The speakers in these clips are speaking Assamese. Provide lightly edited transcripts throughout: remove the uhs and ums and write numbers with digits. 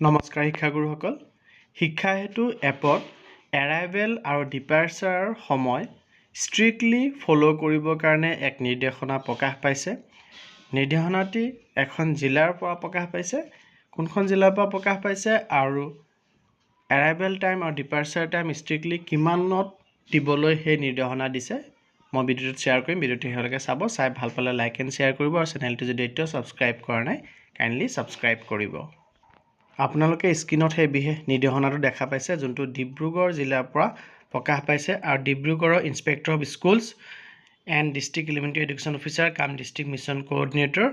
নমস্কাৰ শিক্ষাগুৰুসকল শিক্ষা হেতু এপত এৰাইভেল আৰু ডিপাৰ্চাৰ সময় ষ্ট্ৰিক্টলি ফ'ল' কৰিবৰ কাৰণে এক নিৰ্দেশনা প্ৰকাশ পাইছে। নিৰ্দেশনাটি এখন জিলাৰ পৰা প্ৰকাশ পাইছে। কোনখন জিলাৰ পৰা প্ৰকাশ পাইছে আৰু এৰাইভেল টাইম আৰু ডিপাৰ্চাৰ টাইম ষ্ট্ৰিক্টলি কিমানত দিবলৈ সেই নিৰ্দেশনা দিছে মই ভিডিঅ'টোত শ্বেয়াৰ কৰিম। ভিডিঅ'টো শেষলৈকে চাব, চাই ভাল পালে লাইক এণ্ড শ্বেয়াৰ কৰিব আৰু চেনেলটো যদি এতিয়াও ছাবস্ক্ৰাইব কৰা নাই কাইণ্ডলি ছাবস্ক্ৰাইব কৰিব। আপোনালোকে স্ক্ৰীনত সেই বিশেষ নিৰ্দেশনাটো দেখা পাইছে, যোনটো ডিব্ৰুগড় জিলাৰ পৰা প্ৰকাশ পাইছে আৰু ডিব্ৰুগড়ৰ inspector of schools and district elementary education officer cum district mission coordinator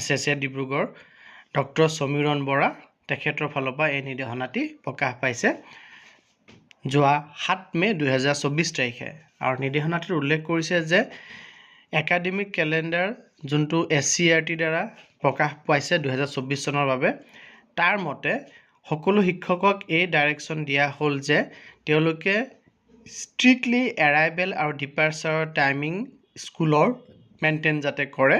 SSA Dibrugarh doctor Samiran Bora তেখেতৰ ফালৰ পৰা এই নিৰ্দেশনাটি প্ৰকাশ পাইছে যোৱা 7 মে 2024 তাৰিখে। আৰু নিৰ্দেশনাটিত উল্লেখ কৰিছে যে একাডেমিক কেলেণ্ডাৰ যোনটো SCERT দ্বাৰা প্ৰকাশ পাইছে 2024 চনৰ বাবে, তাৰ মতে সকলো শিক্ষকক এই ডাইৰেকশ্যন দিয়া হ'ল যে তেওঁলোকে ষ্ট্ৰিক্টলি এৰাইভেল আৰু ডিপাৰ্চাৰৰ টাইমিং স্কুলৰ মেইনটেইন যাতে কৰে।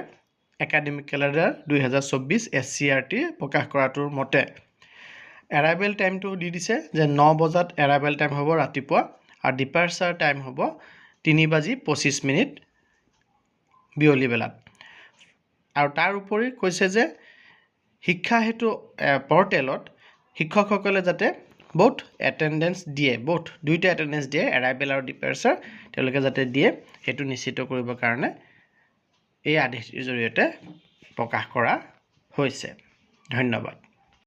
একাডেমিক কেলেণ্ডাৰ 2024 SCERT প্ৰকাশ কৰাটোৰ মতে এৰাইভেল টাইমটো দি দিছে যে 9 বজাত এৰাইভেল টাইম হ'ব ৰাতিপুৱা আৰু ডিপাৰ্চাৰ টাইম হ'ব 3:25 বিয়লি বেলাত। আৰু তাৰ উপৰি কৈছে যে শিক্ষা হেতু পৰ্টেলত শিক্ষকসকলে যাতে বোথ এটেণ্ডেঞ্চ দিয়ে, দুইটা এটেণ্ডেঞ্চ দিয়ে, এৰাইভেল আৰু ডিপাৰ্চাৰ তেওঁলোকে যাতে দিয়ে সেইটো নিশ্চিত কৰিবৰ কাৰণে এই আদেশৰ জৰিয়তে প্ৰকাশ কৰা হৈছে। ধন্যবাদ।